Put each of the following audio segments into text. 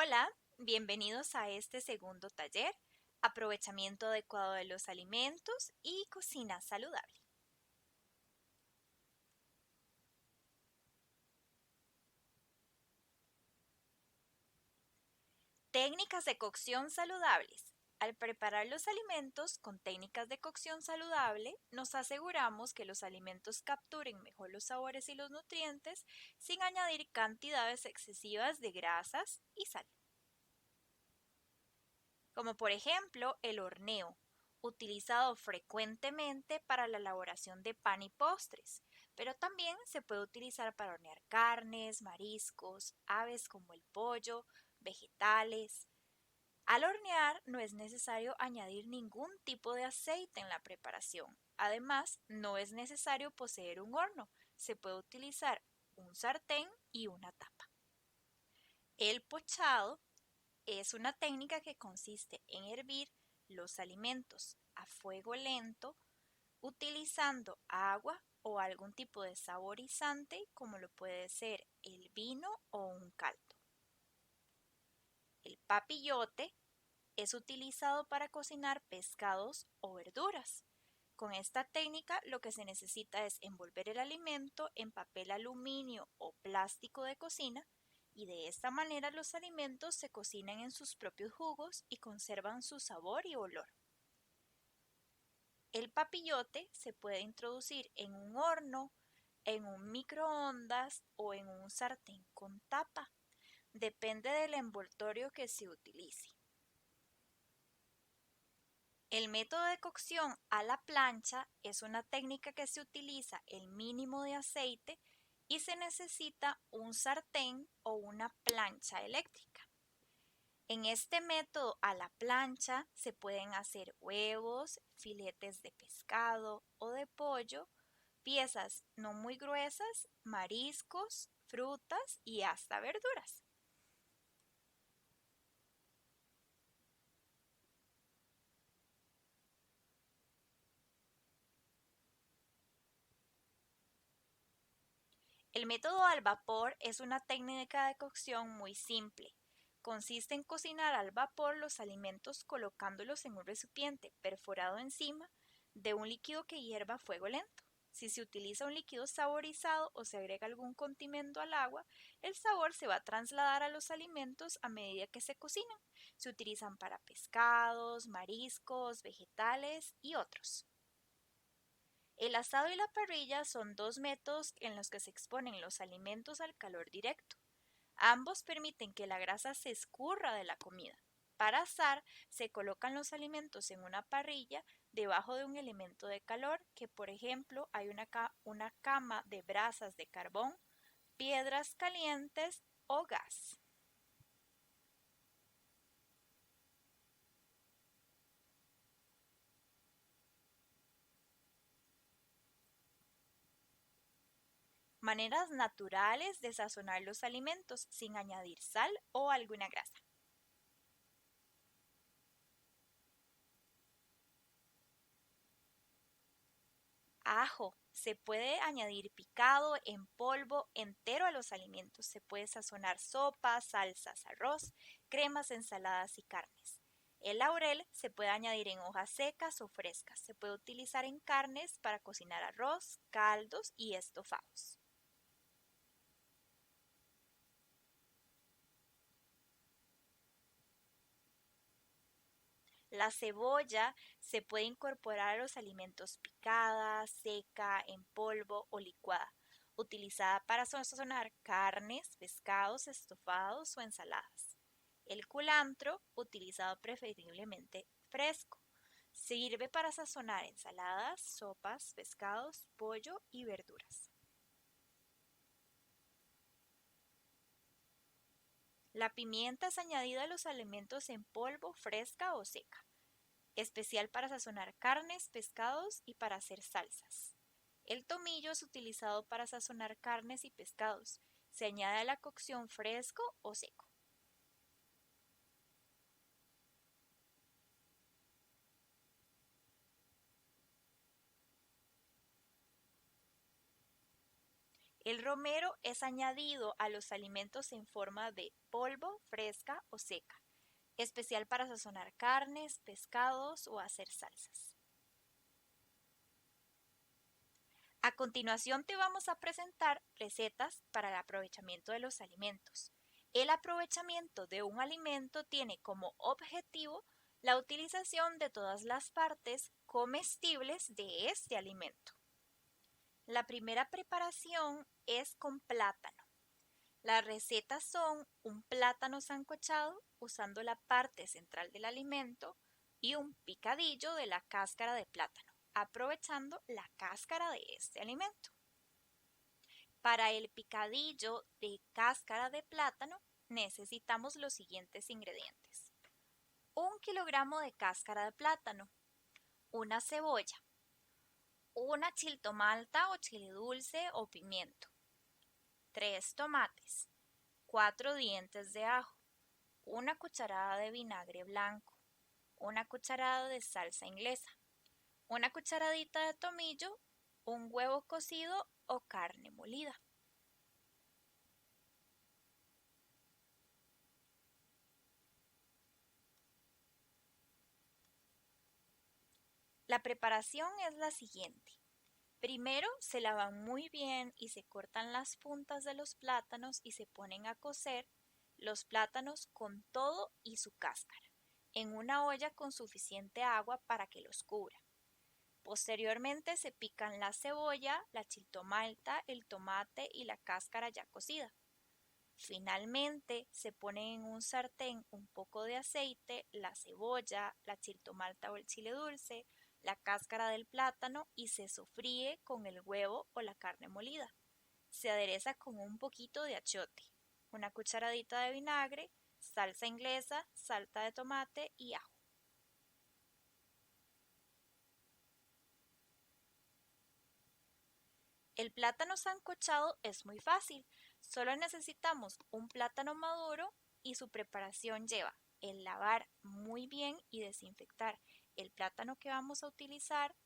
Hola, bienvenidos a este segundo taller, aprovechamiento adecuado de los alimentos y cocina saludable. Técnicas de cocción saludables. Al preparar los alimentos con técnicas de cocción saludable, nos aseguramos que los alimentos capturen mejor los sabores y los nutrientes sin añadir cantidades excesivas de grasas y sal. Como por ejemplo el horneo, utilizado frecuentemente para la elaboración de pan y postres, pero también se puede utilizar para hornear carnes, mariscos, aves como el pollo, vegetales. Al hornear no es necesario añadir ningún tipo de aceite en la preparación. Además, no es necesario poseer un horno. Se puede utilizar un sartén y una tapa. El pochado es una técnica que consiste en hervir los alimentos a fuego lento utilizando agua o algún tipo de saborizante como lo puede ser el vino o un caldo. El papillote es utilizado para cocinar pescados o verduras. Con esta técnica lo que se necesita es envolver el alimento en papel aluminio o plástico de cocina y de esta manera los alimentos se cocinan en sus propios jugos y conservan su sabor y olor. El papillote se puede introducir en un horno, en un microondas o en un sartén con tapa. Depende del envoltorio que se utilice. El método de cocción a la plancha es una técnica que se utiliza el mínimo de aceite y se necesita un sartén o una plancha eléctrica. En este método a la plancha se pueden hacer huevos, filetes de pescado o de pollo, piezas no muy gruesas, mariscos, frutas y hasta verduras. El método al vapor es una técnica de cocción muy simple. Consiste en cocinar al vapor los alimentos colocándolos en un recipiente perforado encima de un líquido que hierva a fuego lento. Si se utiliza un líquido saborizado o se agrega algún condimento al agua, el sabor se va a trasladar a los alimentos a medida que se cocinan. Se utilizan para pescados, mariscos, vegetales y otros. El asado y la parrilla son dos métodos en los que se exponen los alimentos al calor directo. Ambos permiten que la grasa se escurra de la comida. Para asar, se colocan los alimentos en una parrilla debajo de un elemento de calor, que por ejemplo hay una cama de brasas de carbón, piedras calientes o gas. Maneras naturales de sazonar los alimentos sin añadir sal o alguna grasa. Ajo. Se puede añadir picado en polvo entero a los alimentos. Se puede sazonar sopas, salsas, arroz, cremas, ensaladas y carnes. El laurel se puede añadir en hojas secas o frescas. Se puede utilizar en carnes para cocinar arroz, caldos y estofados. La cebolla se puede incorporar a los alimentos picada, seca, en polvo o licuada, utilizada para sazonar carnes, pescados, estofados o ensaladas. El culantro, utilizado preferiblemente fresco, sirve para sazonar ensaladas, sopas, pescados, pollo y verduras. La pimienta es añadida a los alimentos en polvo, fresca o seca, especial para sazonar carnes, pescados y para hacer salsas. El tomillo es utilizado para sazonar carnes y pescados. Se añade a la cocción fresco o seco. El romero es añadido a los alimentos en forma de polvo, fresca o seca, especial para sazonar carnes, pescados o hacer salsas. A continuación te vamos a presentar recetas para el aprovechamiento de los alimentos. El aprovechamiento de un alimento tiene como objetivo la utilización de todas las partes comestibles de este alimento. La primera preparación es con plátano. Las recetas son un plátano sancochado usando la parte central del alimento y un picadillo de la cáscara de plátano, aprovechando la cáscara de este alimento. Para el picadillo de cáscara de plátano necesitamos los siguientes ingredientes. 1 kilogramo de cáscara de plátano, una cebolla, una chiltomalta o chile dulce o pimiento, 3 tomates, 4 dientes de ajo, una cucharada de vinagre blanco, una cucharada de salsa inglesa, una cucharadita de tomillo, un huevo cocido o carne molida. La preparación es la siguiente. Primero se lavan muy bien y se cortan las puntas de los plátanos y se ponen a cocer los plátanos con todo y su cáscara en una olla con suficiente agua para que los cubra. Posteriormente se pican la cebolla, la chiltomalta, el tomate y la cáscara ya cocida. Finalmente se pone en un sartén un poco de aceite, la cebolla, la chiltomalta o el chile dulce, la cáscara del plátano y se sofríe con el huevo o la carne molida. Se adereza con un poquito de achiote, una cucharadita de vinagre, salsa inglesa, salsa de tomate y ajo. El plátano sancochado es muy fácil, solo necesitamos un plátano maduro y su preparación lleva el lavar muy bien y desinfectar el plátano que vamos a utilizar,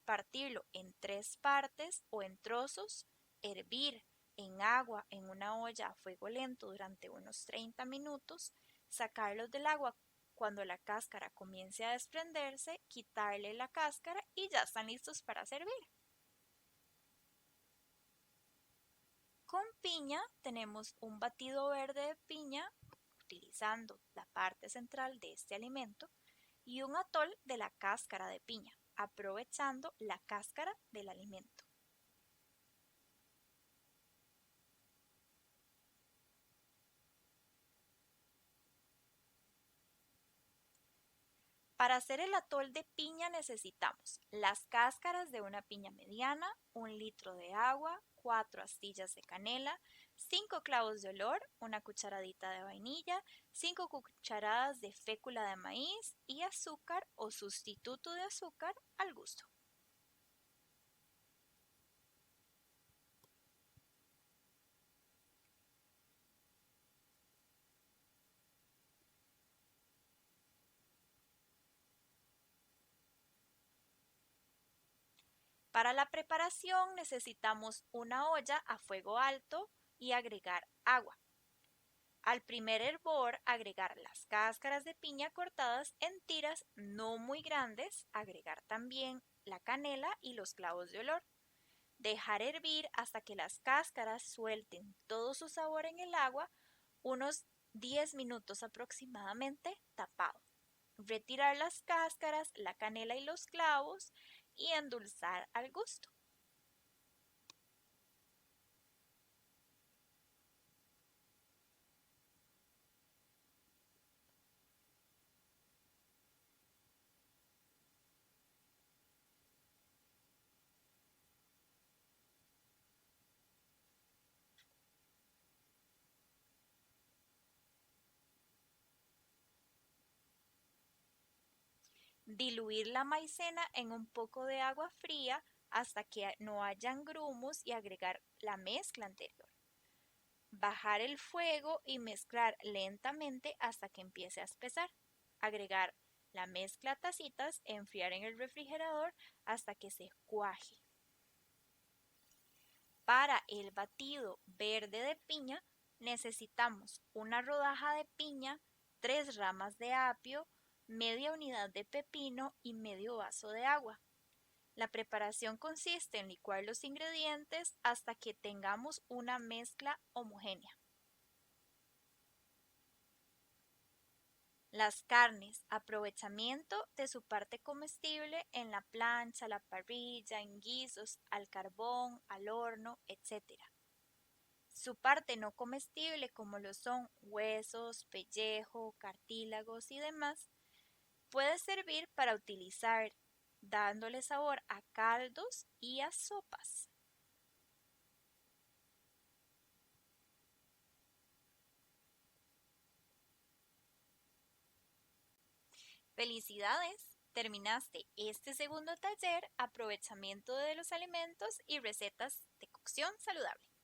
partirlo en 3 partes o en trozos, hervir en agua en una olla a fuego lento durante unos 30 minutos, sacarlos del agua cuando la cáscara comience a desprenderse, quitarle la cáscara y ya están listos para servir. Con piña tenemos un batido verde de piña utilizando la parte central de este alimento y un atol de la cáscara de piña, aprovechando la cáscara del alimento. Para hacer el atol de piña necesitamos las cáscaras de una piña mediana, 1 litro de agua, 4 astillas de canela, 5 clavos de olor, una cucharadita de vainilla, 5 cucharadas de fécula de maíz y azúcar o sustituto de azúcar al gusto. Para la preparación necesitamos una olla a fuego alto y agregar agua. Al primer hervor agregar las cáscaras de piña cortadas en tiras no muy grandes, agregar también la canela y los clavos de olor. Dejar hervir hasta que las cáscaras suelten todo su sabor en el agua, unos 10 minutos aproximadamente tapado. Retirar las cáscaras, la canela y los clavos y endulzar al gusto. Diluir la maicena en un poco de agua fría hasta que no hayan grumos y agregar la mezcla anterior. Bajar el fuego y mezclar lentamente hasta que empiece a espesar. Agregar la mezcla a tacitas, enfriar en el refrigerador hasta que se cuaje. Para el batido verde de piña necesitamos una rodaja de piña, 3 ramas de apio, media unidad de pepino y medio vaso de agua. La preparación consiste en licuar los ingredientes hasta que tengamos una mezcla homogénea. Las carnes, aprovechamiento de su parte comestible en la plancha, la parrilla, en guisos, al carbón, al horno, etc. Su parte no comestible, como lo son huesos, pellejo, cartílagos y demás, puede servir para utilizar, dándole sabor a caldos y a sopas. ¡Felicidades! Terminaste este segundo taller, aprovechamiento de los alimentos y recetas de cocción saludable.